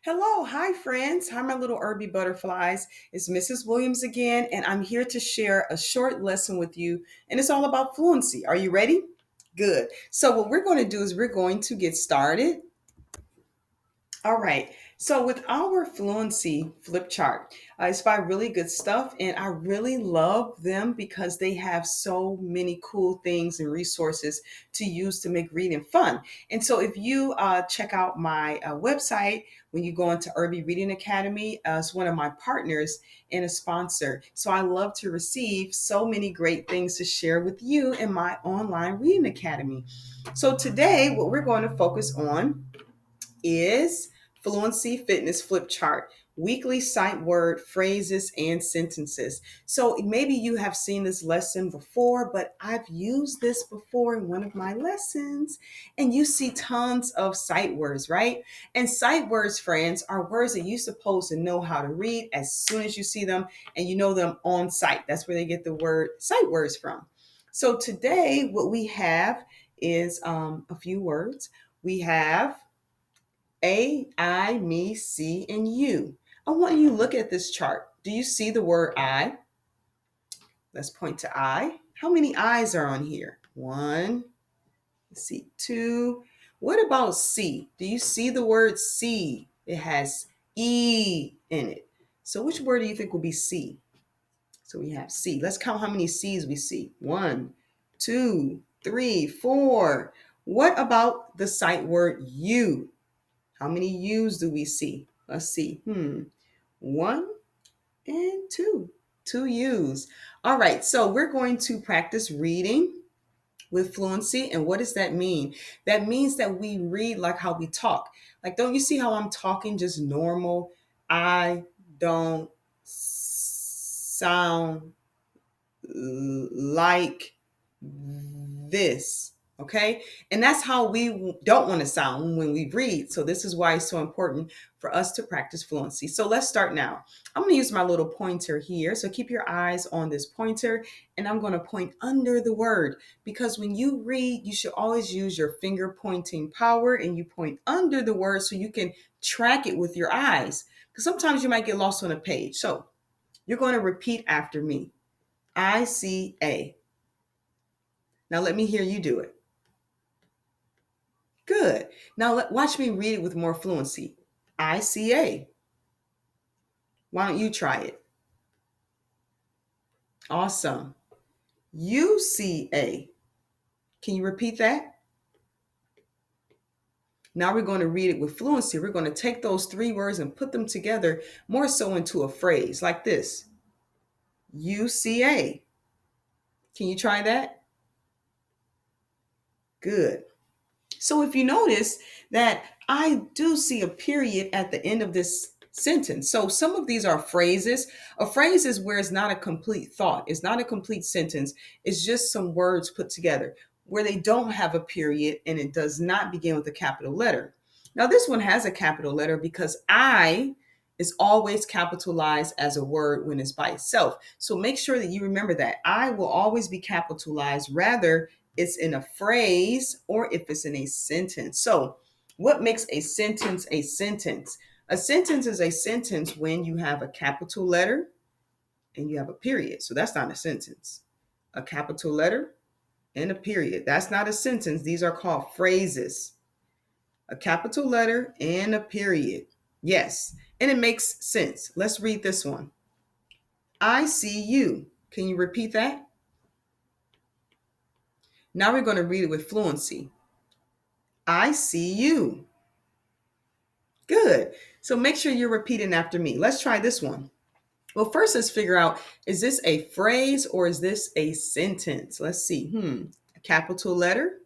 Hello, hi friends. Hi, my little Irby butterflies. It's Mrs. Williams again, and I'm here to share a short lesson with you, and it's all about fluency. Are you ready? Good. So, what we're going to do is we're going to get started. All right. So with our fluency flip chart, it's by really good stuff, and I really love them because they have so many cool things and resources to use to make reading fun. And so if you check out my website, when you go into Irby Reading Academy, it's one of my partners and a sponsor. So I love to receive so many great things to share with you in my online reading academy. So today, what we're going to focus on is Fluency Fitness Flip Chart, weekly sight word phrases and sentences. So maybe you have seen this lesson before, but I've used this before in one of my lessons. And you see tons of sight words, right? And sight words, friends, are words that you're supposed to know how to read as soon as you see them and you know them on sight. That's where they get the word sight words from. So today, what we have is a few words. We have a, I, me, see, and you. I want you to look at this chart. Do you see the word I? Let's point to I. How many I's are on here? One. Let's see, two. What about see? Do you see the word see? It has E in it. So which word do you think will be see? So we have see. Let's count how many C's we see. One, two, three, four. What about the sight word you? How many U's do we see? Let's see. One and two. Two U's. All right. So we're going to practice reading with fluency. And what does that mean? That means that we read like how we talk. Like, don't you see how I'm talking just normal? I don't sound like this. Okay. And that's how we don't want to sound when we read. So, this is why it's so important for us to practice fluency. So, let's start now. I'm going to use my little pointer here. So, keep your eyes on this pointer, and I'm going to point under the word because when you read, you should always use your finger pointing power and you point under the word so you can track it with your eyes because sometimes you might get lost on a page. So, you're going to repeat after me. ICA. Now let me hear you do it. Good. Now watch me read it with more fluency. ICA. Why don't you try it? Awesome. UCA. Can you repeat that? Now we're going to read it with fluency. We're going to take those three words and put them together more so into a phrase like this. UCA. Can you try that? Good. So if you notice that I do see a period at the end of this sentence. So some of these are phrases. A phrase is where it's not a complete thought. It's not a complete sentence. It's just some words put together where they don't have a period and it does not begin with a capital letter. Now this one has a capital letter because I is always capitalized as a word when it's by itself. So make sure that you remember that. I will always be capitalized. Rather, it's in a phrase or if it's in a sentence. So, what makes a sentence a sentence? A sentence is a sentence when you have a capital letter and you have a period. So, that's not a sentence. A capital letter and a period. That's not a sentence. These are called phrases. A capital letter and a period. Yes. And it makes sense. Let's read this one. I see you. Can you repeat that? Now we're going to read it with fluency. I see you. Good. So make sure you're repeating after me. Let's try this one. Well, first, let's figure out, is this a phrase or is this a sentence? Let's see. A capital letter,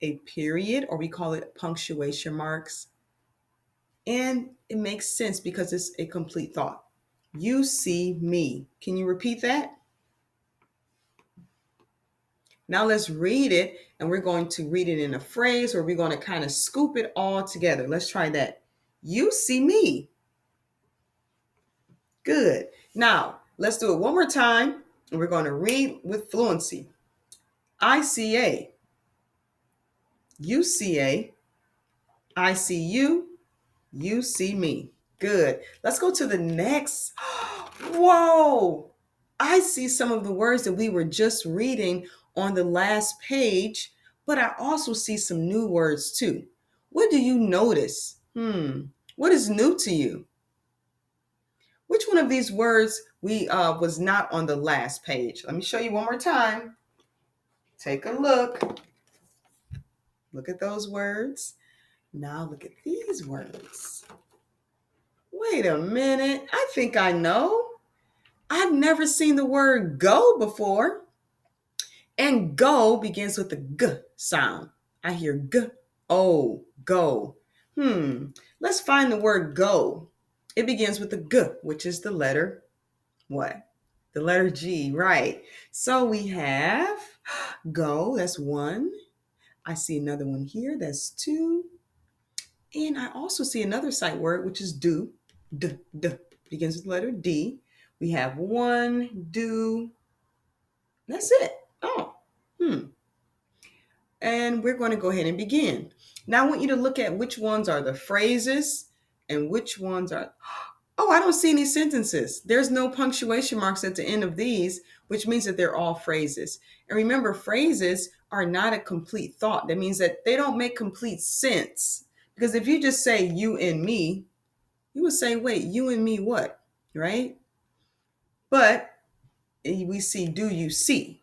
a period, or we call it punctuation marks. And it makes sense because it's a complete thought. You see me. Can you repeat that? Now let's read it, and we're going to read it in a phrase or we're going to kind of scoop it all together. Let's try that. You see me. Good. Now, let's do it one more time. And we're going to read with fluency. ICA, UCA, I see you, You see me. Good. Let's go to the next. Whoa. I see some of the words that we were just reading on the last page, but I also see some new words too. What do you notice? What is new to you? Which one of these words we was not on the last page? Let me show you one more time. Take a look. Look at those words. Now look at these words. Wait a minute. I think I know. I've never seen the word go before. And go begins with the g sound. I hear g, oh, go. Let's find the word go. It begins with the g, which is the letter what? The letter G, right. So we have go, that's one. I see another one here, that's two. And I also see another sight word, which is do. D, begins with the letter D. We have one, do. That's it. Oh, And we're going to go ahead and begin. Now I want you to look at which ones are the phrases and which ones are, oh, I don't see any sentences. There's no punctuation marks at the end of these, which means that they're all phrases. And remember, phrases are not a complete thought. That means that they don't make complete sense. Because if you just say you and me, you would say, wait, you and me what? Right? But we see, do you see?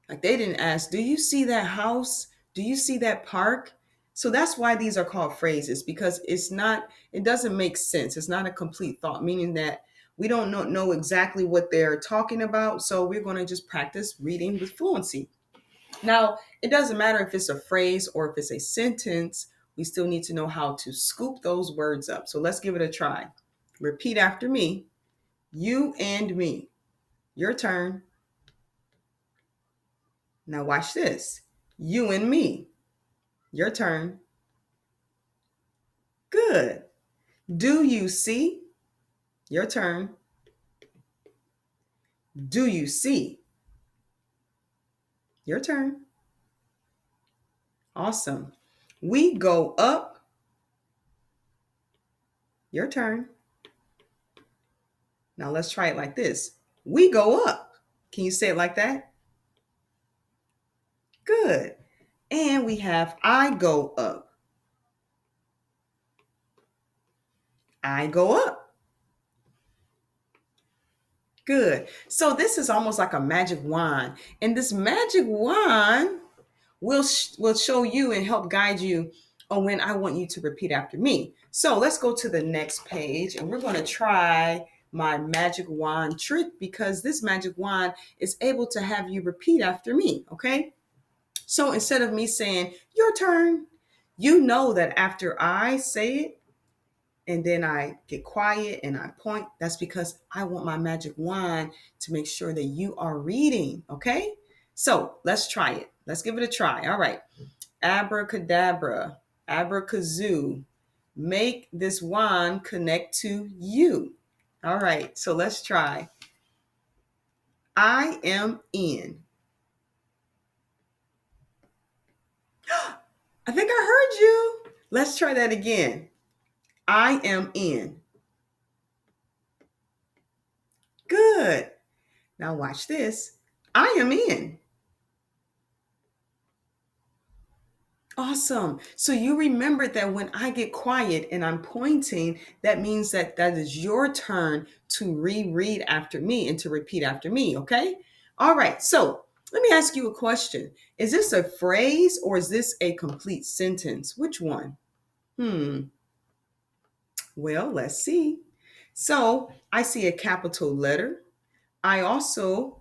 Like they didn't ask, do you see that house? Do you see that park? So that's why these are called phrases, because it doesn't make sense. It's not a complete thought, meaning that we don't know exactly what they're talking about. So we're going to just practice reading with fluency. Now, it doesn't matter if it's a phrase or if it's a sentence, we still need to know how to scoop those words up. So let's give it a try. Repeat after me. You and me. Your turn. Now watch this. You and me. Your turn. Good. Do you see? Your turn. Do you see? Your turn. Awesome. We go up. Your turn. Now let's try it like this. We go up. Can you say it like that? Good. And we have I go up. I go up. Good. So this is almost like a magic wand. And this magic wand will show you and help guide you on when I want you to repeat after me. So let's go to the next page and we're going to try my magic wand trick, because this magic wand is able to have you repeat after me. Okay. So instead of me saying your turn, you know that after I say it, and then I get quiet and I point, that's because I want my magic wand to make sure that you are reading, okay? So let's try it. Let's give it a try. All right. Abracadabra, abracazoo, make this wand connect to you. All right, so let's try. I am in. I think I heard you. Let's try that again. I am in. Good. Now watch this. I am in. Awesome. So you remembered that when I get quiet and I'm pointing, that means that that is your turn to reread after me and to repeat after me. Okay. All right. So let me ask you a question. Is this a phrase or is this a complete sentence? Which one? Hmm. Well, let's see. So I see a capital letter. I also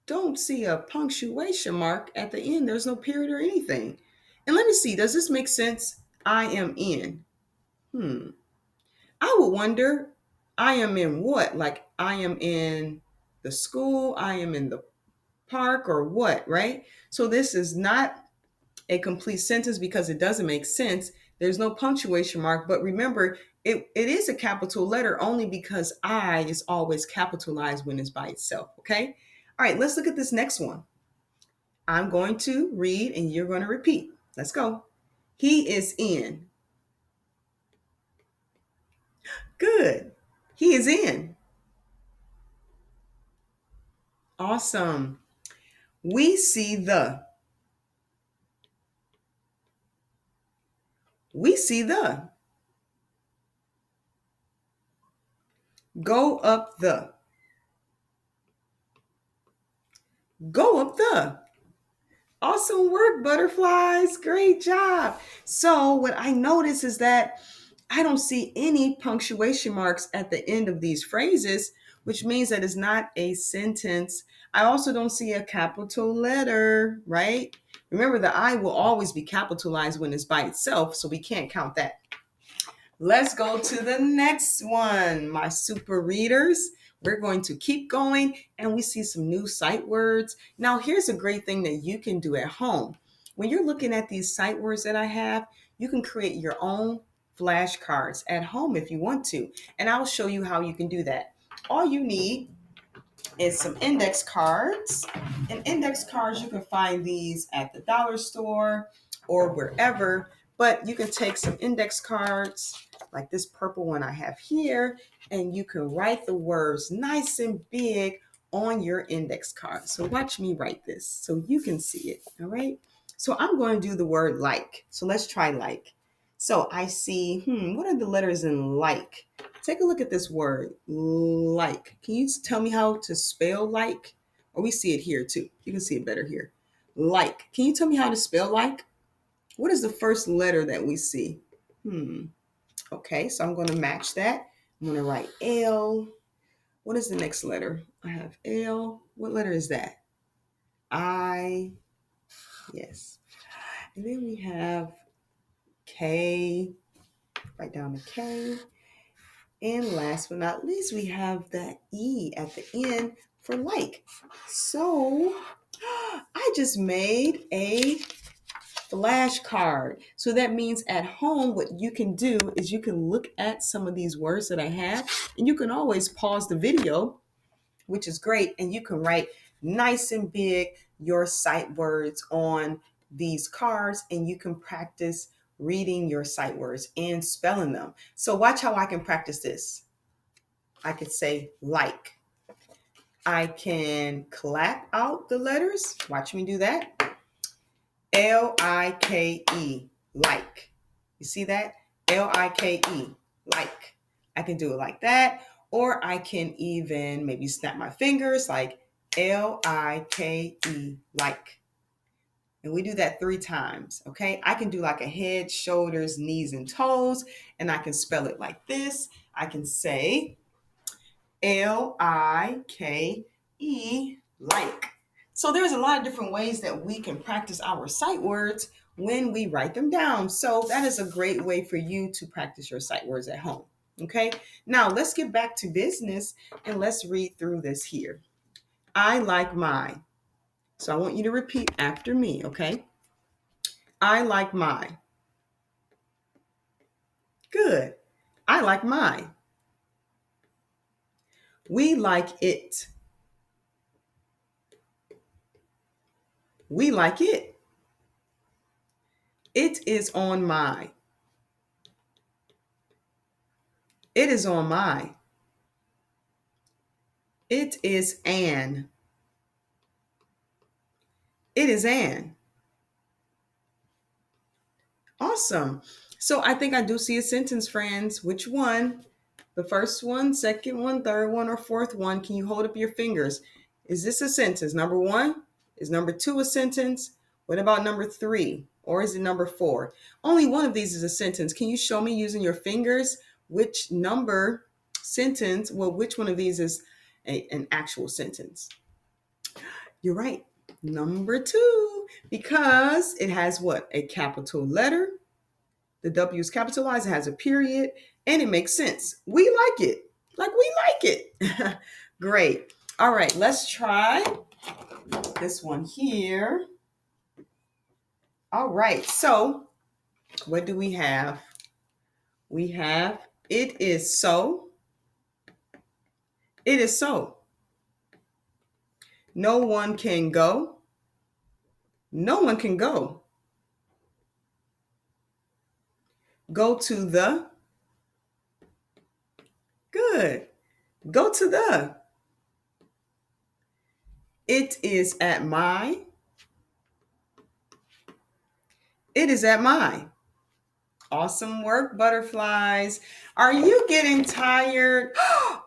don't see a punctuation mark at the end. There's no period or anything. And let me see, does this make sense? I am in. Hmm. I would wonder, I am in what? Like I am in the school, I am in the park, or what, right? So this is not a complete sentence because it doesn't make sense. There's no punctuation mark, but remember, it is a capital letter only because I is always capitalized when it's by itself, okay? All right, let's look at this next one. I'm going to read and you're going to repeat. Let's go. He is in. Good. He is in. Awesome. We see the. We see the. Go up the. Go up the. Awesome work, butterflies. Great job. So, what I notice is that I don't see any punctuation marks at the end of these phrases, which means that it's not a sentence. I also don't see a capital letter, right? Remember, the I will always be capitalized when it's by itself, so we can't count that. Let's go to the next one, my super readers. We're going to keep going and we see some new sight words. Now, here's a great thing that you can do at home. When you're looking at these sight words that I have, you can create your own flashcards at home if you want to. And I'll show you how you can do that. All you need is some index cards. And index cards, you can find these at the dollar store or wherever, but you can take some index cards like this purple one I have here, and you can write the words nice and big on your index card. So watch me write this so you can see it. All right. So I'm going to do the word like. So let's try like. So I see, what are the letters in like? Take a look at this word, like. Can you tell me how to spell like? Or we see it here too. You can see it better here. Like. Can you tell me how to spell like? What is the first letter that we see? Okay, so I'm going to match that. I'm going to write L. What is the next letter? I have L. What letter is that? I. Yes. And then we have K. Write down the K. And last but not least, we have the E at the end for like. So I just made a flashcard. So that means at home, what you can do is you can look at some of these words that I have, and you can always pause the video, which is great, and you can write nice and big your sight words on these cards, and you can practice reading your sight words and spelling them. So watch how I can practice this. I could say like. I can clap out the letters. Watch me do that. Like, like. You see that? Like, like. I can do it like that. Or I can even maybe snap my fingers like Like, like. And we do that 3 times, okay? I can do like a head, shoulders, knees, and toes, and I can spell it like this. I can say like. So there's a lot of different ways that we can practice our sight words when we write them down. So that is a great way for you to practice your sight words at home. Okay, now let's get back to business and let's read through this here. I like my. So I want you to repeat after me, okay? I like my. Good. I like my. We like it. We like it. It is on my. It is on my. It is an. It is an. Awesome. So I think I do see a sentence, friends. Which one? The first one, second one, third one, or fourth one? Can you hold up your fingers? Is this a sentence? Number one? Is number two a sentence? What about number three? Or is it number four? Only one of these is a sentence. Can you show me using your fingers which number sentence, well, which one of these is an actual sentence? You're right. Number two, because it has what? A capital letter. The W is capitalized, it has a period, and it makes sense. We like it. Like we like it. Great. All right, let's try this one here. All right, so what do we have? We have it is so. It is so. No one can go. No one can go. Go to the. Good. Go to the. It is at my. It is at my. Awesome work, butterflies. Are you getting tired?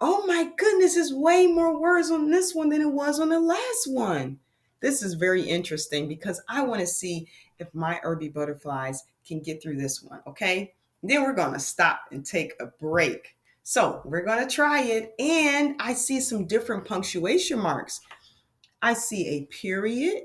Oh my goodness, there's way more words on this one than it was on the last one. This is very interesting because I want to see if my Irby butterflies can get through this one, okay? Then we're going to stop and take a break. So we're going to try it. And I see some different punctuation marks. I see a period.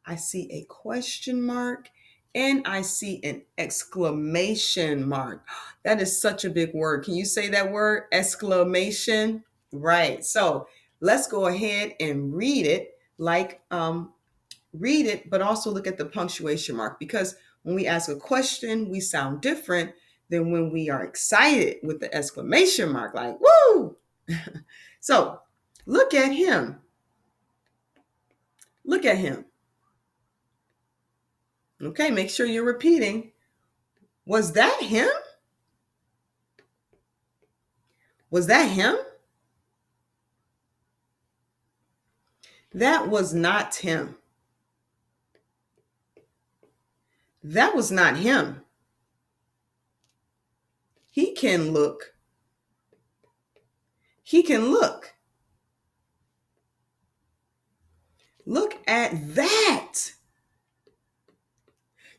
I see a question mark, and I see an exclamation mark. That is such a big word. Can you say that word? Exclamation? Right. So let's go ahead and read it read it, but also look at the punctuation mark because when we ask a question, we sound different than when we are excited with the exclamation mark, like, woo! So look at him. Look at him. Okay, make sure you're repeating. Was that him? Was that him? That was not him. That was not him. He can look. He can look. Look at that.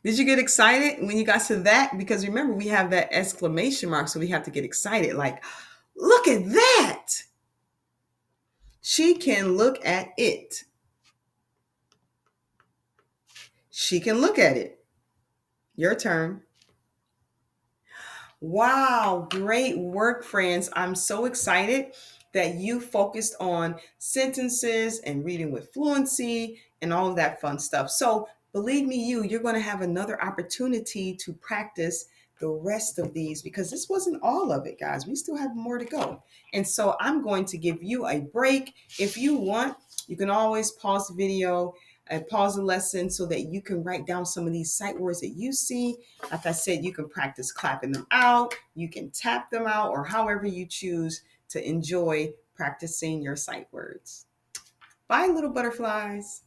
Did you get excited when you got to that? Because remember, we have that exclamation mark, so we have to get excited. Like, look at that. She can look at it. She can look at it. Your turn. Wow, great work, friends. I'm so excited that you focused on sentences and reading with fluency and all of that fun stuff. So, believe me, you're going to have another opportunity to practice the rest of these because this wasn't all of it, guys. We still have more to go. And so, I'm going to give you a break. If you want, you can always pause the video and pause the lesson so that you can write down some of these sight words that you see. Like I said, you can practice clapping them out, you can tap them out, or however you choose to enjoy practicing your sight words. Bye, little butterflies.